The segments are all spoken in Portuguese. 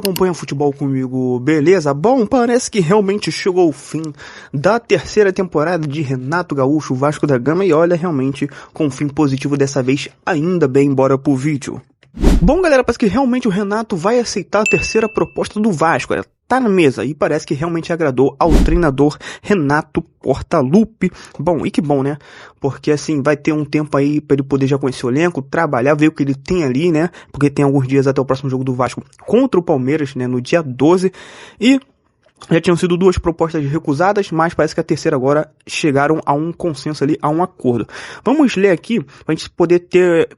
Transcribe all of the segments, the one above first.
Acompanha futebol comigo, beleza? Bom, parece que realmente chegou o fim da terceira temporada de Renato Gaúcho, Vasco da Gama, e olha, realmente com um fim positivo dessa vez, ainda bem, bora pro vídeo. Bom, galera, parece que realmente o Renato vai aceitar a terceira proposta do Vasco, tá na mesa e parece que realmente agradou ao treinador Renato Portaluppi. Bom, e que bom, né? Porque assim, vai ter um tempo aí para ele poder já conhecer o elenco, trabalhar, ver o que ele tem ali, né? Porque tem alguns dias até o próximo jogo do Vasco contra o Palmeiras, né? No dia 12. E já tinham sido duas propostas recusadas, mas parece que a terceira agora chegaram a um consenso ali, a um acordo. Vamos ler aqui, pra gente poder ter,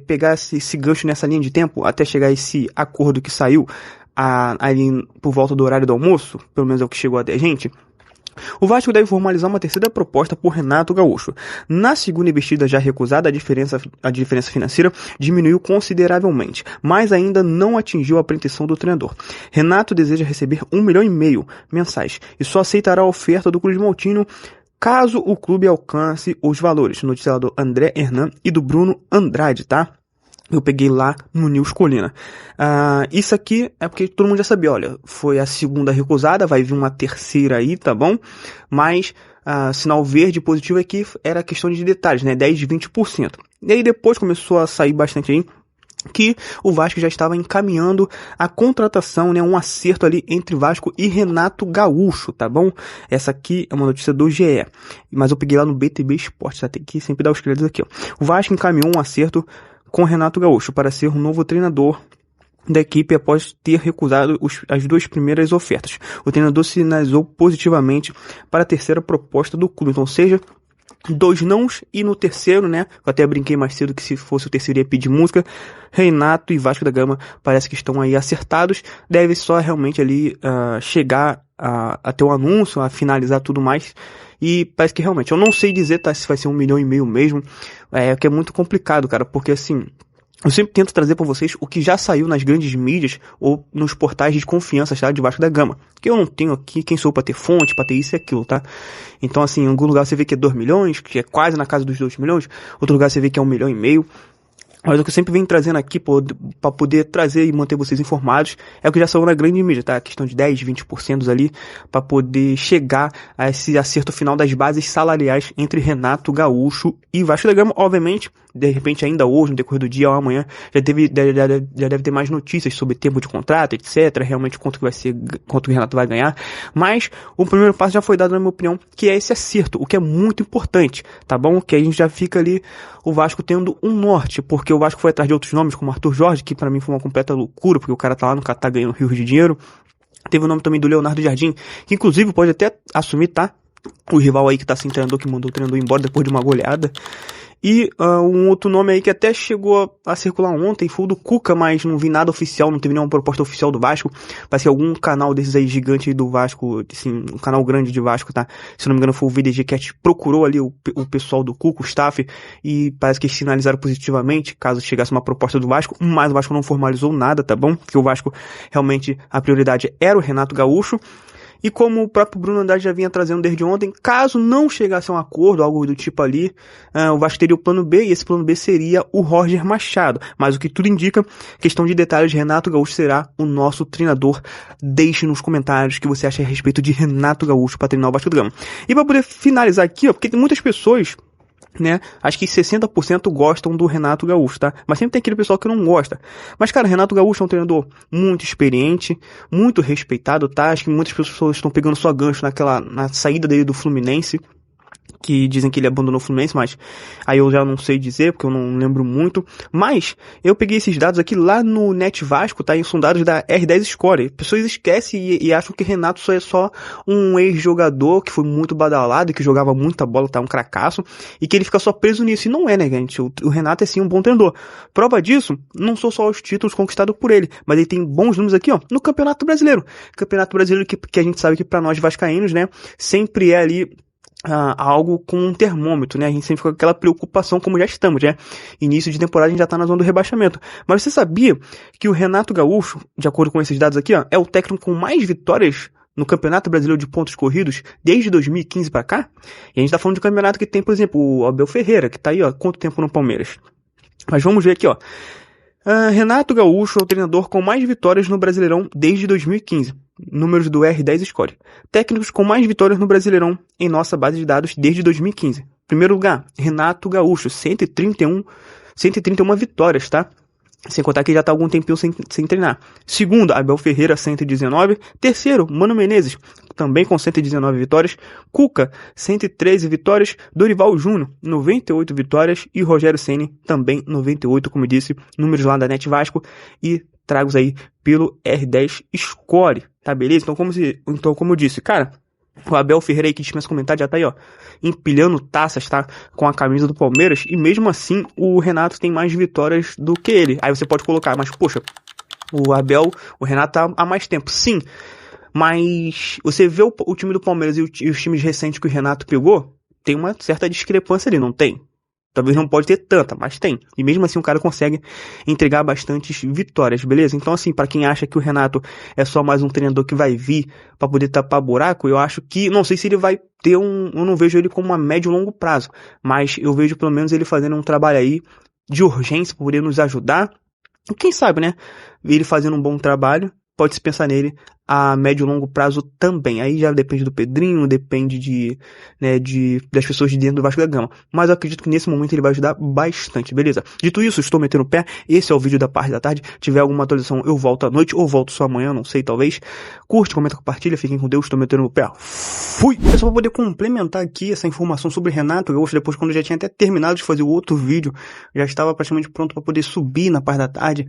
pegar esse gancho nessa linha de tempo, até chegar a esse acordo que saiu ali por volta do horário do almoço, pelo menos é o que chegou até a gente. O Vasco deve formalizar uma terceira proposta por Renato Gaúcho. Na segunda investida já recusada, a diferença financeira diminuiu consideravelmente, mas ainda não atingiu a pretensão do treinador. Renato deseja receber 1,5 milhão mensais e só aceitará a oferta do Cruz Maltino caso o clube alcance os valores. Notícia do André Hernan e do Bruno Andrade, tá? Eu peguei lá no News Colina. Isso aqui é porque todo mundo já sabia, olha, foi a segunda recusada, vai vir uma terceira aí, tá bom? Mas sinal verde positivo é que era questão de detalhes, né? 10, 20%. E aí depois começou a sair bastante aí que o Vasco já estava encaminhando a contratação, né, um acerto ali entre Vasco e Renato Gaúcho, tá bom? Essa aqui é uma notícia do GE, mas eu peguei lá no BTB Esporte, tá? Tem que sempre dar os créditos aqui, ó. O Vasco encaminhou um acerto com Renato Gaúcho para ser o novo treinador da equipe após ter recusado as duas primeiras ofertas. O treinador sinalizou positivamente para a terceira proposta do clube, então seja 2 nãos e no terceiro, né, eu até brinquei mais cedo que se fosse o terceiro ia pedir música, Renato e Vasco da Gama parece que estão aí acertados, deve só realmente ali chegar a ter o anúncio, a finalizar tudo mais, e parece que realmente, eu não sei dizer, tá, se vai ser 1,5 milhão mesmo, que é muito complicado, cara, porque assim, eu sempre tento trazer para vocês o que já saiu nas grandes mídias ou nos portais de confiança, tá, de Vasco da Gama. Que eu não tenho aqui, quem sou para ter fonte, para ter isso e aquilo, tá? Então assim, em algum lugar você vê que é 2 milhões, que é quase na casa dos 2 milhões, outro lugar você vê que é 1,5 milhão. Mas o que eu sempre venho trazendo aqui para poder trazer e manter vocês informados é o que já saiu na grande mídia, tá? A questão de 10, 20% ali para poder chegar a esse acerto final das bases salariais entre Renato Gaúcho e Vasco da Gama. Obviamente, de repente ainda hoje, no decorrer do dia ou amanhã, já deve ter mais notícias sobre tempo de contrato, etc. Realmente quanto que vai ser, quanto que o Renato vai ganhar. Mas o primeiro passo já foi dado, na minha opinião, que é esse acerto, o que é muito importante, tá bom? Que a gente já fica ali, o Vasco tendo um norte, porque o Vasco foi atrás de outros nomes, como Arthur Jorge, que pra mim foi uma completa loucura, porque o cara tá lá no Catar ganhando rios de dinheiro. Teve o nome também do Leonardo Jardim, que inclusive pode até assumir, tá? O rival aí que tá sem treinador, que mandou o treinador embora depois de uma goleada. E um outro nome aí que até chegou a circular ontem foi o do Cuca, mas não vi nada oficial, não teve nenhuma proposta oficial do Vasco. Parece que algum canal desses aí gigante do Vasco, assim, um canal grande de Vasco, tá? Se não me engano foi o VDG Cat, procurou ali o pessoal do Cuca, o staff, e parece que eles sinalizaram positivamente, caso chegasse uma proposta do Vasco, mas o Vasco não formalizou nada, tá bom? Porque o Vasco, realmente, a prioridade era o Renato Gaúcho. E como o próprio Bruno Andrade já vinha trazendo desde ontem, caso não chegasse a um acordo, algo do tipo ali, o Vasco teria o plano B, e esse plano B seria o Roger Machado. Mas o que tudo indica, questão de detalhes, Renato Gaúcho será o nosso treinador. Deixe nos comentários o que você acha a respeito de Renato Gaúcho para treinar o Vasco da Gama. E para poder finalizar aqui, ó, porque tem muitas pessoas, né, acho que 60% gostam do Renato Gaúcho, tá? Mas sempre tem aquele pessoal que não gosta. Mas, cara, Renato Gaúcho é um treinador muito experiente, muito respeitado, tá? Acho que muitas pessoas estão pegando só gancho na saída dele do Fluminense, que dizem que ele abandonou o Fluminense, mas aí eu já não sei dizer, porque eu não lembro muito. Mas eu peguei esses dados aqui lá no Net Vasco, tá? Em dados da R10 Score. Pessoas esquecem e acham que Renato só é só um ex-jogador que foi muito badalado, que jogava muita bola, tá? Um cracaço, e que ele fica só preso nisso. E não é, né, gente? O Renato é sim um bom treinador. Prova disso, não são só os títulos conquistados por ele, mas ele tem bons números aqui, ó, no Campeonato Brasileiro. Campeonato Brasileiro que a gente sabe que pra nós vascaínos, né, sempre é ali algo com um termômetro, né? A gente sempre fica com aquela preocupação, como já estamos, né? Início de temporada a gente já tá na zona do rebaixamento. Mas você sabia que o Renato Gaúcho, de acordo com esses dados aqui, ó, é o técnico com mais vitórias no Campeonato Brasileiro de pontos corridos desde 2015 pra cá? E a gente tá falando de um campeonato que tem, por exemplo, o Abel Ferreira, que tá aí, ó, quanto tempo no Palmeiras? Mas vamos ver aqui, ó. Renato Gaúcho é o treinador com mais vitórias no Brasileirão desde 2015. Números do R10 Score. Técnicos com mais vitórias no Brasileirão em nossa base de dados desde 2015. Primeiro lugar, Renato Gaúcho, 131 vitórias, tá? Sem contar que já tá algum tempinho sem treinar. Segundo, Abel Ferreira, 119. Terceiro, Mano Menezes, também com 119 vitórias. Cuca, 113 vitórias. Dorival Júnior, 98 vitórias. E Rogério Ceni, também 98, como eu disse, números lá da Net Vasco. E tragos aí pelo R10 Score, tá beleza? Então, como eu disse, cara, o Abel Ferreira aí que dispensa comentário já tá aí, ó, empilhando taças, tá? Com a camisa do Palmeiras. E mesmo assim, o Renato tem mais vitórias do que ele. Aí você pode colocar, mas poxa, o Renato tá há mais tempo. Sim, mas você vê o time do Palmeiras e os times recentes que o Renato pegou, tem uma certa discrepância ali, não tem? Talvez não pode ter tanta, mas tem. E mesmo assim o cara consegue entregar bastantes vitórias, beleza? Então assim, pra quem acha que o Renato é só mais um treinador que vai vir pra poder tapar buraco, eu acho que, não sei se ele vai ter eu não vejo ele como a médio e longo prazo, mas eu vejo pelo menos ele fazendo um trabalho aí de urgência pra poder nos ajudar. E quem sabe, né? Ele fazendo um bom trabalho, pode-se pensar nele a médio e longo prazo também. Aí já depende do Pedrinho, depende das pessoas de dentro do Vasco da Gama. Mas eu acredito que nesse momento ele vai ajudar bastante, beleza? Dito isso, estou metendo o pé. Esse é o vídeo da parte da tarde. Se tiver alguma atualização, eu volto à noite ou volto só amanhã, não sei, talvez. Curte, comenta, compartilha. Fiquem com Deus, estou metendo o pé. Fui! É só para poder complementar aqui essa informação sobre Renato Gaúcho, depois quando eu já tinha até terminado de fazer o outro vídeo, já estava praticamente pronto para poder subir na parte da tarde.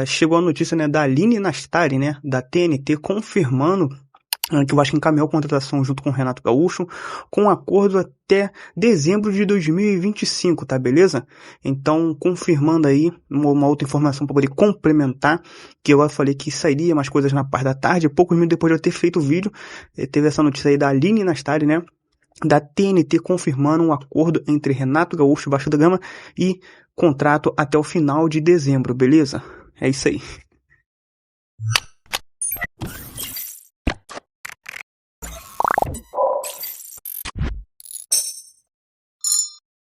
Chegou a notícia, né, da Aline Nastari, né, da TNT, confirmando que o Vasco encaminhou a contratação junto com o Renato Gaúcho, com acordo até dezembro de 2025, tá, beleza? Então, confirmando aí uma outra informação para poder complementar, que eu falei que sairia mais coisas na parte da tarde, poucos minutos depois de eu ter feito o vídeo, teve essa notícia aí da Aline Nastari, né, da TNT confirmando um acordo entre Renato Gaúcho e Vasco da Gama e contrato até o final de dezembro, beleza? É isso aí.